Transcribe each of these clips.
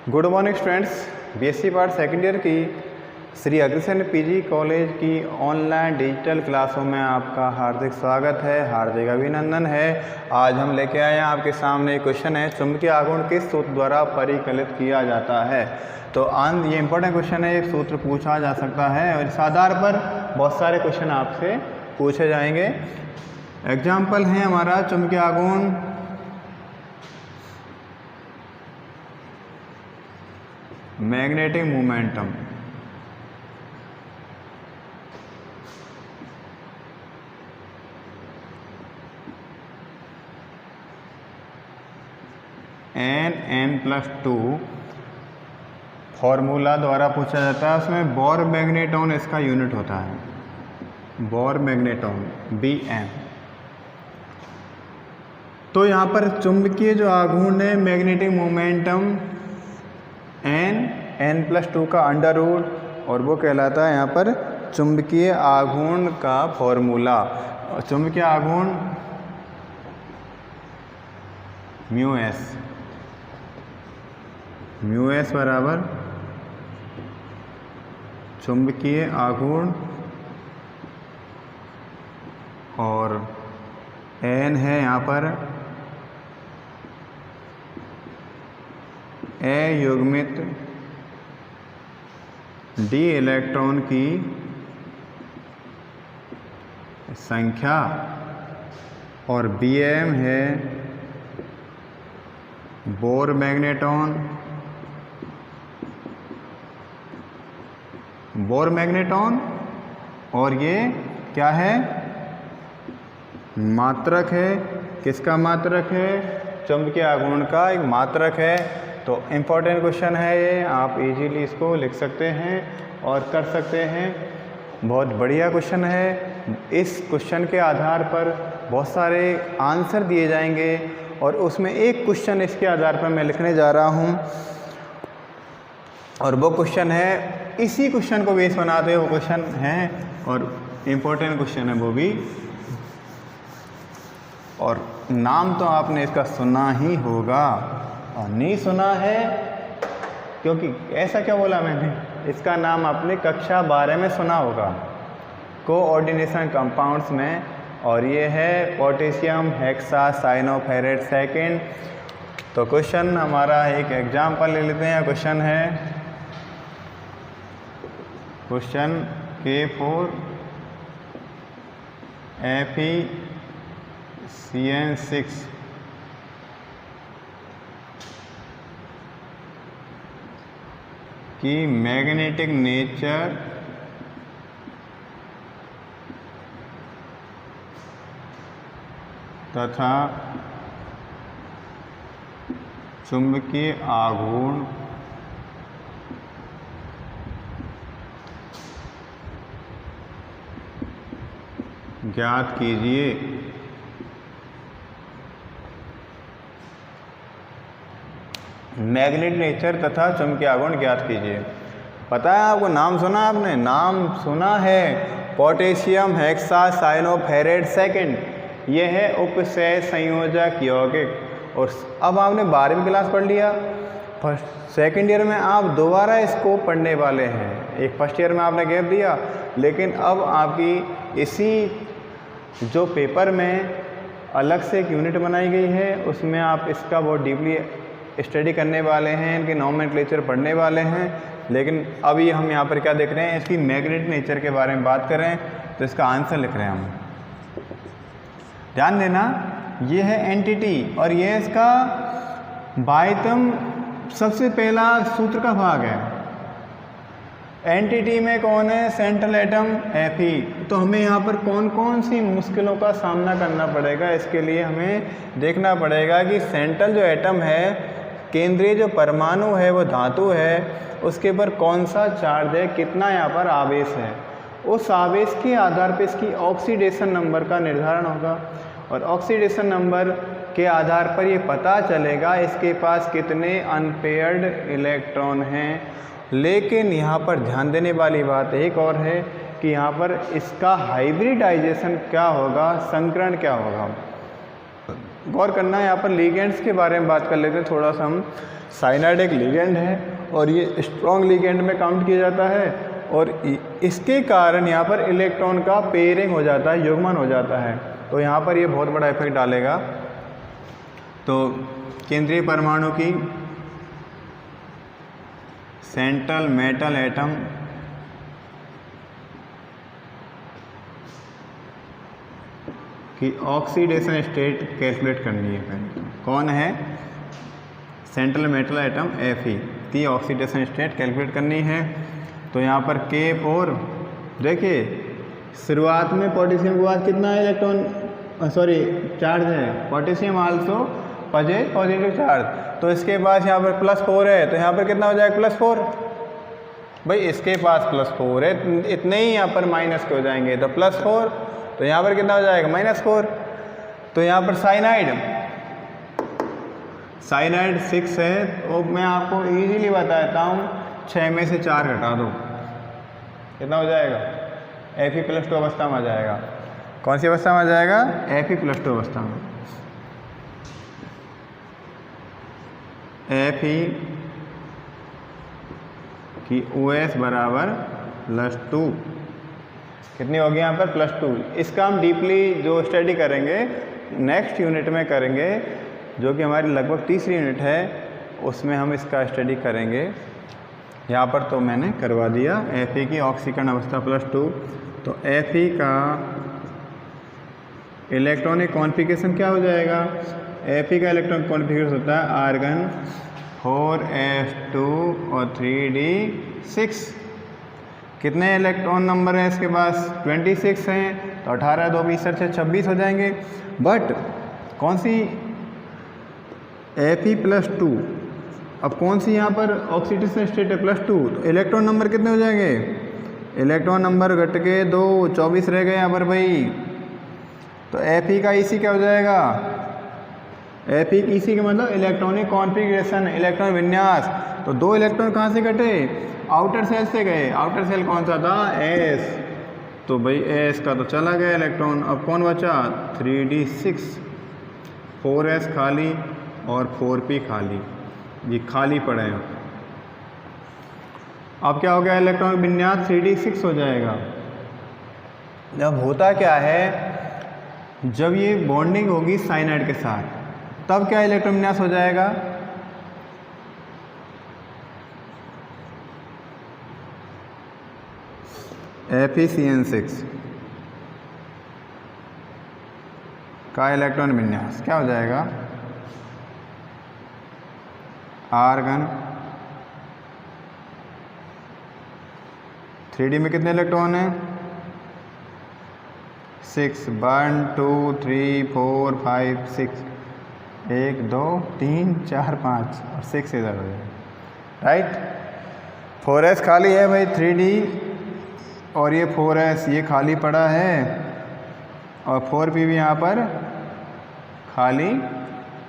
Good morning students, BSc part second year की Shri Agrasen PG college की online digital क्लासों में आपका हार्दिक स्वागत है, हार्दिक अभिनंदन है। आज हम लेके आए हैं आपके सामने एक क्वेश्चन है, चुंबकीय आघूर्ण किस सूत्र द्वारा परिकलित किया जाता है। तो ये इंपॉर्टेंट क्वेश्चन है, एक सूत्र पूछा जा सकता है और इस आधार पर बहुत सारे क्वेश्चन आपसे पूछे जाएंगे। एग्जाम्पल है हमारा चुंबकीय आघूर्ण मैग्नेटिक मोमेंटम। n+2 फॉर्मूला द्वारा पूछा जाता है, उसमें बोर मैग्नेटॉन इसका यूनिट होता है, बोर मैग्नेटॉन Bm। तो यहाँ पर चुंबकीय जो आघूर्ण है मैग्नेटिक मोमेंटम n+2 का अंडर रूट और वो कहलाता है यहाँ पर चुंबकीय आघूर्ण का फॉर्मूला। चुंबकीय आघूर्ण μs बराबर चुंबकीय आघूर्ण और n है यहाँ पर अयुग्मित d इलेक्ट्रॉन की संख्या और Bm है बोर मैग्नेटॉन। बोर मैग्नेटॉन और ये क्या है, मात्रक है। किसका मात्रक है? चुंबकीय आघूर्ण का एक मात्रक है। तो इम्पॉर्टेंट क्वेश्चन है ये, आप इजीली इसको लिख सकते हैं और कर सकते हैं। बहुत बढ़िया क्वेश्चन है। इस क्वेश्चन के आधार पर बहुत सारे आंसर दिए जाएंगे और उसमें एक क्वेश्चन इसके आधार पर मैं लिखने जा रहा हूँ और वो क्वेश्चन है, इसी क्वेश्चन को बेस बनाते हुए वो क्वेश्चन है और इम्पोर्टेंट क्वेश्चन है वो भी। और नाम तो आपने इसका सुना ही होगा और नहीं सुना है क्योंकि ऐसा क्या बोला मैंने, इसका नाम आपने कक्षा 12 में सुना होगा कोऑर्डिनेशन कंपाउंड्स में, और ये है पोटेशियम हेक्सासाइनोफेरेट सेकेंड। तो क्वेश्चन हमारा एक एग्जाम्पल ले लेते हैं। क्वेश्चन है क्वेश्चन K4 FeCN6 की मैग्नेटिक नेचर तथा चुंबकीय आघूर्ण ज्ञात कीजिए। मैग्नेटिक नेचर तथा चुंबकीय आघूर्ण ज्ञात कीजिए। पता है आपको, नाम सुना आपने, नाम सुना है, पोटेशियम हेक्सासाइनोफेरेट सेकेंड। ये है उपसय संयोजक यौगिक। और अब आपने 12वीं क्लास पढ़ लिया, सेकेंड ईयर में आप दोबारा इसको पढ़ने वाले हैं। एक फर्स्ट ईयर में आपने गैप दिया, लेकिन अब आपकी इसी जो पेपर में अलग से एक यूनिट बनाई गई है उसमें आप इसका बहुत डीपली स्टडी करने वाले हैं, इनके नॉमेनक्लेचर पढ़ने वाले हैं। लेकिन अभी हम यहाँ पर क्या देख रहे हैं, इसकी मैग्नेटिक नेचर के बारे में बात करें तो इसका आंसर लिख रहे हैं हम। ध्यान देना, ये है एंटिटी और ये है इसका बाह्यतम सबसे पहला सूत्र का भाग है। एंटिटी में कौन है? Central atom Fe। तो हमें यहाँ पर कौन कौन सी मुश्किलों का सामना करना पड़ेगा, इसके लिए हमें देखना पड़ेगा कि सेंट्रल जो एटम है, केंद्रीय जो परमाणु है वो धातु है, उसके ऊपर कौन सा चार्ज है, कितना यहाँ पर आवेश है। उस आवेश के आधार पर इसकी ऑक्सीडेशन नंबर का निर्धारण होगा और ऑक्सीडेशन नंबर के आधार पर ये पता चलेगा इसके पास कितने अनपेयर्ड इलेक्ट्रॉन हैं। लेकिन यहाँ पर ध्यान देने वाली बात एक और है कि यहाँ पर इसका हाइब्रिडाइजेशन क्या होगा, संकरण क्या होगा। गौर करना है यहाँ पर लिगेंड्स के बारे में बात कर लेते हैं थोड़ा सा हम। साइनाइड एक लिगेंड है और ये स्ट्रॉन्ग लिगेंड में काउंट किया जाता है और इसके कारण यहाँ पर इलेक्ट्रॉन का पेयरिंग हो जाता है, युग्मन हो जाता है। तो यहाँ पर ये बहुत बड़ा इफेक्ट डालेगा। तो केंद्रीय परमाणु की सेंट्रल मेटल एटम की ऑक्सीडेशन स्टेट कैलकुलेट करनी है पहले। कौन है? सेंट्रल मेटल एटम Fe की ऑक्सीडेशन स्टेट कैलकुलेट करनी है। तो यहाँ पर K4 देखिए शुरुआत में पोटेशियम के पास कितना इलेक्ट्रॉन चार्ज है, पोटेशियम आल्सो पॉजिटिव चार्ज। तो इसके पास यहाँ पर +4 है, तो यहाँ पर कितना हो जाएगा +4। भाई इसके पास +4 है, इतने ही यहाँ पर माइनस के हो जाएंगे, तो +4, तो यहाँ पर कितना हो जाएगा -4। तो यहाँ पर साइनाइड 6 है, तो मैं आपको इजीली बताता हूँ 6 में से 4 घटा दो, कितना हो जाएगा? Fe+2 अवस्था में आ जाएगा। कौन सी अवस्था में आ जाएगा? Fe+2 अवस्था में। Fe की OS बराबर +2, कितनी होगी यहाँ पर? +2। इसका हम डीपली जो स्टडी करेंगे नेक्स्ट यूनिट में करेंगे, जो कि हमारी लगभग तीसरी यूनिट है, उसमें हम इसका स्टडी करेंगे। यहाँ पर तो मैंने करवा दिया। Fe की ऑक्सीकरण अवस्था +2, तो Fe का इलेक्ट्रॉनिक कॉन्फ़िगरेशन क्या हो जाएगा? Fe का इलेक्ट्रॉनिक कॉन्फ़िगरेशन होता है आर्गन 4s2 और 3d6। कितने इलेक्ट्रॉन नंबर हैं इसके पास? 26 हैं, तो 18 2 20 से 26 हो जाएंगे। बट कौन सी? Fe+2। अब कौन सी यहाँ पर ऑक्सीडेशन स्टेट है? +2, तो इलेक्ट्रॉन नंबर कितने हो जाएंगे? इलेक्ट्रॉन नंबर घट के 2, 24 रह गए यहाँ पर भाई। तो Fe का EC क्या हो जाएगा? Fe EC का मतलब इलेक्ट्रॉनिक कॉन्फ़िगरेशन, इलेक्ट्रॉन विन्यास। तो 2 इलेक्ट्रॉन कहाँ से घटे? आउटर सेल से गए। आउटर सेल कौन सा था? S। तो भाई S का तो चला गया इलेक्ट्रॉन। अब कौन बचा? 3d6, 4s खाली और 4p खाली, ये खाली पड़े हैं। अब क्या हो गया? इलेक्ट्रॉन विन्यास 3d6 हो जाएगा। अब होता क्या है, जब ये बॉन्डिंग होगी साइनाइड के साथ, तब क्या इलेक्ट्रॉन विन्यास हो जाएगा? FeCN6 का इलेक्ट्रॉन विन्यास क्या हो जाएगा? आर्गन 3d में कितने इलेक्ट्रॉन हैं? 6, 1 2 3 4 5 6, 1 2 3 4 5 और 6 इधर हो जाएगा, राइट। 4s खाली है भाई 3d, और ये 4s ये खाली पड़ा है, और 4p भी यहाँ पर खाली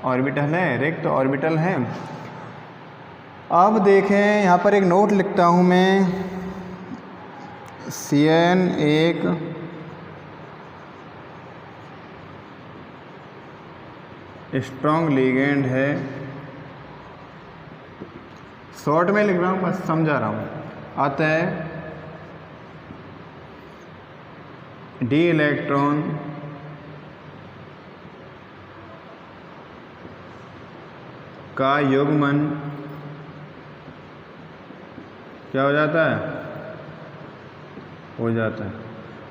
ऑर्बिटल है, रिक्त ऑर्बिटल है। अब देखें यहाँ पर एक नोट लिखता हूँ मैं, Cn एक स्ट्रॉन्ग लिगेंड है। शॉर्ट में लिख रहा हूँ, बस समझा रहा हूँ। अतः d इलेक्ट्रॉन का युग्मन क्या हो जाता है? हो जाता है।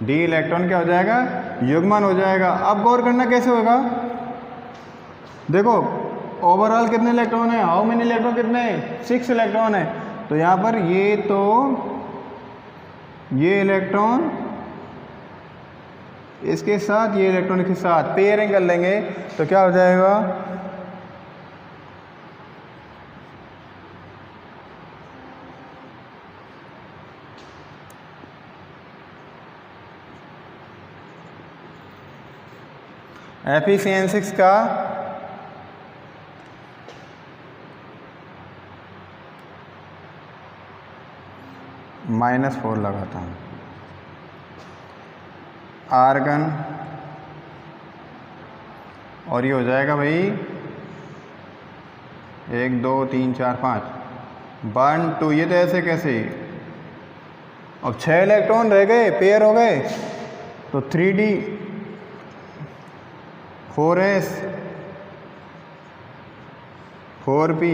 d इलेक्ट्रॉन क्या हो जाएगा? युग्मन हो जाएगा। अब गौर करना कैसे होगा? देखो ओवरऑल कितने इलेक्ट्रॉन है? हाउ मेनी इलेक्ट्रॉन कितने? 6 इलेक्ट्रॉन है। तो यहाँ पर ये इलेक्ट्रॉन इसके साथ, ये इलेक्ट्रॉन के साथ पेयरिंग कर लेंगे, तो क्या हो जाएगा? FeCN6 का -4 लगाता हूँ। आर्गन और ये हो जाएगा भाई 1 2 3 4 5 1 2, ये तो ऐसे कैसे, अब 6 इलेक्ट्रॉन रह गए, पेयर हो गए, तो 3d 4s 4p।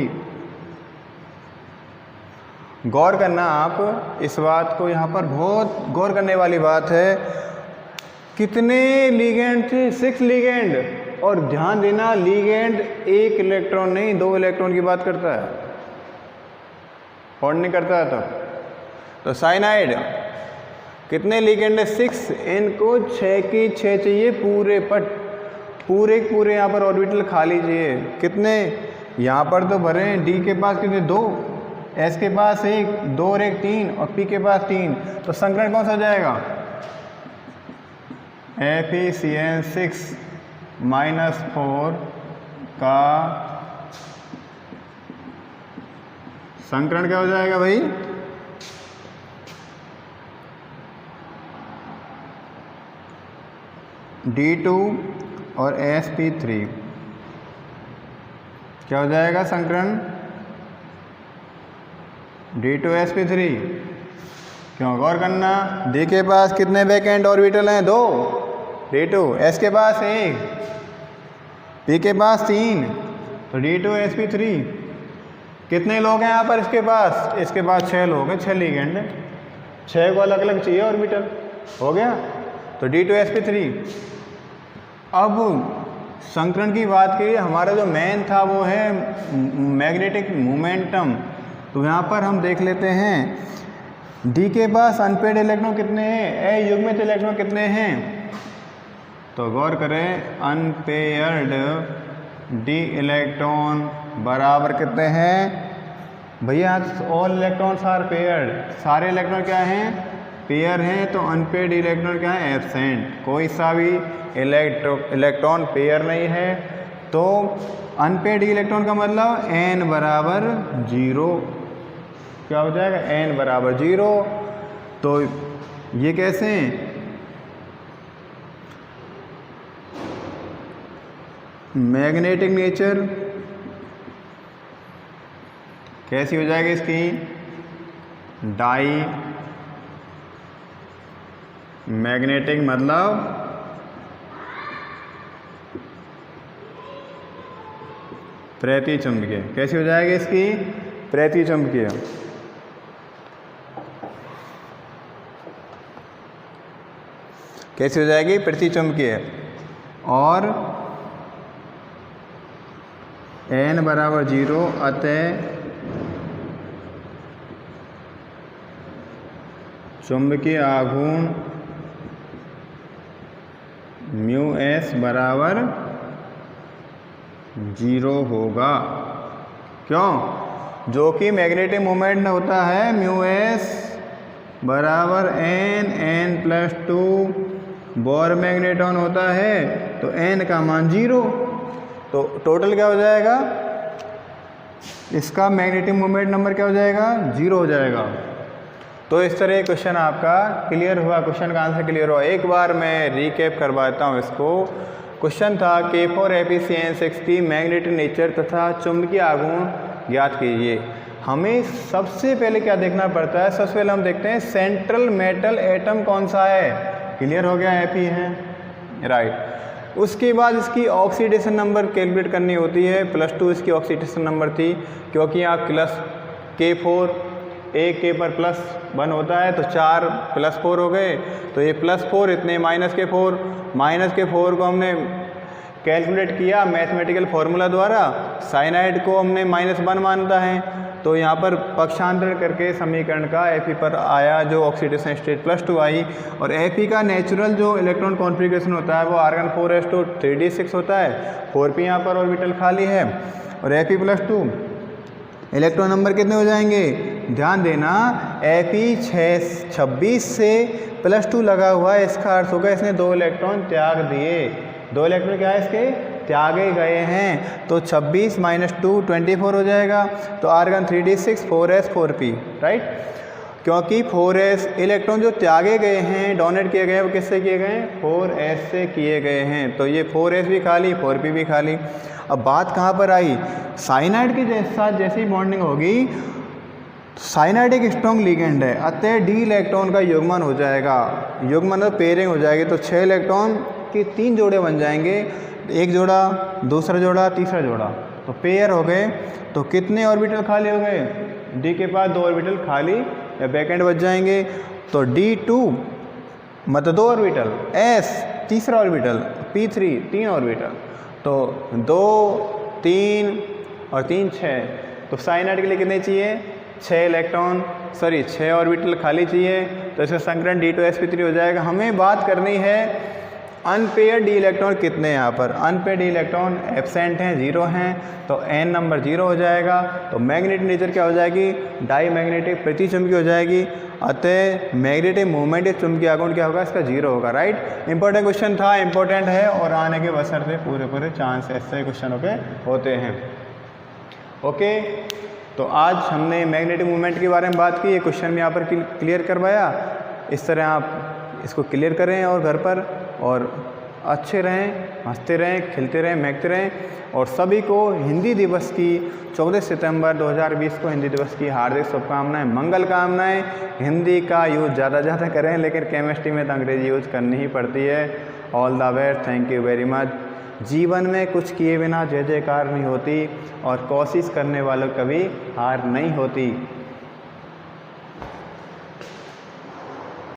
गौर करना आप इस बात को, यहाँ पर बहुत गौर करने वाली बात है। कितने लीगेंड थे? 6 लीगेंड। और ध्यान देना, लीगेंड 1 इलेक्ट्रॉन नहीं 2 इलेक्ट्रॉन की बात करता है, और नहीं करता है तब। तो साइनाइड कितने लीगेंड है? 6। इनको 6 की 6 चाहिए पूरे पट, पूरे यहाँ पर ऑर्बिटल खाली चाहिए। कितने यहाँ पर तो भरे हैं, डी के पास कितने? 2, एस के पास 1, 2 और 1 3, और पी के पास 3। तो संकरण कौन सा हो जाएगा? FeCN6 -4 का संकरण क्या हो जाएगा भाई? D2 और sp3 क्या हो जाएगा संकरण? D2sp3। क्यों? गौर करना, D के पास कितने वैकेंट ऑर्बिटल हैं? 2, D2, S के पास 1, P के पास 3, तो D2sp3। कितने लोग हैं यहाँ पर इसके पास? इसके पास 6 लोग हैं, 6 लीगेंड है, 6 को अलग अलग चाहिए ऑर्बिटल, हो गया। तो D2sp3। अब संकरण की बात करिए, हमारा जो मेन था वो है मैग्नेटिक मोमेंटम। तो यहाँ पर हम देख लेते हैं डी के पास अनपेड इलेक्ट्रॉन कितने हैं, अयुग्मित इलेक्ट्रॉन कितने हैं। तो गौर करें, अनपेयर्ड डी इलेक्ट्रॉन बराबर कितने हैं भैया? ऑल इलेक्ट्रॉन्स आर पेयर्ड, सारे इलेक्ट्रॉन क्या हैं? पेयर हैं। तो अनपेड इलेक्ट्रॉन क्या है? एब्सेंट, कोई सा भी इलेक्ट्रॉन पेयर नहीं है। तो अनपेड इलेक्ट्रॉन का मतलब n बराबर 0। क्या हो जाएगा? n बराबर 0। तो ये कैसे हैं? मैग्नेटिक नेचर कैसी हो जाएगी इसकी? डाई मैग्नेटिक मतलब प्रतिचुंबकीय। कैसी हो जाएगी इसकी? प्रतिचुंबकीय। कैसी हो जाएगी? प्रतिचुंबकीय। और n बराबर 0, अतः चुंबकीय आघूर्ण μs बराबर 0 होगा। क्यों? जो कि मैग्नेटिक मोमेंट होता है μs बराबर n+2 बोर मैग्नेटॉन होता है, तो n का मान 0। तो टोटल क्या हो जाएगा इसका? मैग्नेटिक मोमेंट नंबर क्या हो जाएगा? 0 हो जाएगा। तो इस तरह क्वेश्चन आपका क्लियर हुआ, क्वेश्चन का आंसर क्लियर हुआ। एक बार मैं रिकैप करवाता हूँ इसको। क्वेश्चन था K4FeCN6 की मैग्नेटिक नेचर तथा चुंबकीय आघूर्ण ज्ञात कीजिए। हमें सबसे पहले क्या देखना पड़ता है? सबसे पहले हम देखते हैं सेंट्रल मेटल एटम कौन सा है। क्लियर हो गया? Fe है, राइट। उसके बाद इसकी ऑक्सीडेशन नंबर कैलकुलेट करनी होती है। +2 इसकी ऑक्सीडेशन नंबर थी, क्योंकि यहाँ K4 एक के पर +1 होता है, तो 4 + 4 हो गए। तो ये +4 इतने -के4 को हमने कैलकुलेट किया मैथमेटिकल फार्मूला द्वारा। साइनाइड को हमने -1 मानता है, तो यहाँ पर पक्षांतरण करके समीकरण का Fe पर आया, जो ऑक्सीडेशन स्टेट +2 आई। और Fe का नेचुरल जो इलेक्ट्रॉन कॉन्फ़िगरेशन होता है वो आर्गन 4s2 3d6 होता है। 4p यहाँ पर ऑर्बिटल खाली है, और Fe +2 इलेक्ट्रॉन नंबर कितने हो जाएंगे? ध्यान देना, Fe 26 से +2 लगा हुआ है, इसका अर्थ होगा इसने 2 इलेक्ट्रॉन त्याग दिए। 2 इलेक्ट्रॉन क्या है इसके? त्यागे गए हैं। तो 26 - 2 24 हो जाएगा। तो argon 3d6 4s 4p, right. क्योंकि 4s इलेक्ट्रॉन जो त्यागे गए हैं, डोनेट किए गए हैं, वो किससे किए गए हैं? 4s से किए गए हैं। तो ये 4s भी खाली, 4p भी खाली। अब बात कहाँ पर आई? साइनाइड के साथ जैसे ही बॉन्डिंग होगी, साइनाइड एक स्ट्रॉन्ग लिगेंड है, अतः डी इलेक्ट्रॉन का युग्मन हो जाएगा। युग्मन मतलब पेयरिंग हो जाएगी, तो 6 इलेक्ट्रॉन के 3 जोड़े बन जाएंगे, एक जोड़ा, दूसरा जोड़ा, तीसरा जोड़ा, तो पेयर हो गए। तो कितने ऑर्बिटल खाली हो गए? डी के पास 2 ऑर्बिटल खाली या वैकेंट बच जाएंगे। तो D2 मतलब 2 ऑर्बिटल, S तीसरा ऑर्बिटल, P3 3 ऑर्बिटल, तो 2 3 और 3 6। तो साइनाइड के लिए कितने चाहिए? 6 ऑर्बिटल खाली चाहिए। तो इसका संकरण D2sp3 हो जाएगा। हमें बात करनी है अनपेयर्ड डी इलेक्ट्रॉन कितने यहाँ पर? अनपेयर्ड डी इलेक्ट्रॉन एब्सेंट हैं, 0 हैं, तो n नंबर 0 हो जाएगा। तो मैग्नेटिक नेचर क्या हो जाएगी? डाई मैग्नेटिक, प्रतिचुंबकीय हो जाएगी। अतः मैग्नेटिक मूवमेंट या चुंबकीय आघूर्ण क्या होगा? इसका 0 होगा। राइट, इंपॉर्टेंट क्वेश्चन था, इंपॉर्टेंट है और आने के बशर्ते पूरे चांस ऐसे क्वेश्चनों के होते हैं। ओके, तो आज हमने मैग्नेटिक मूवमेंट के बारे में बात की। ये क्वेश्चन में यहाँ पर क्लियर करवाया। इस तरह आप इसको क्लियर करें और घर पर, और अच्छे रहें, हंसते रहें, खिलते रहें, महकते रहें। और सभी को हिंदी दिवस की 14 सितंबर 2020 को हिंदी दिवस की हार्दिक शुभकामनाएं, मंगल कामनाएं। हिंदी का यूज़ ज़्यादा करें, लेकिन केमिस्ट्री में तो अंग्रेजी यूज़ करनी ही पड़ती है। All the best, thank you very much. जीवन में कुछ किए बिना जय जयकार नहीं होती, और कोशिश करने वालों कभी हार नहीं होती।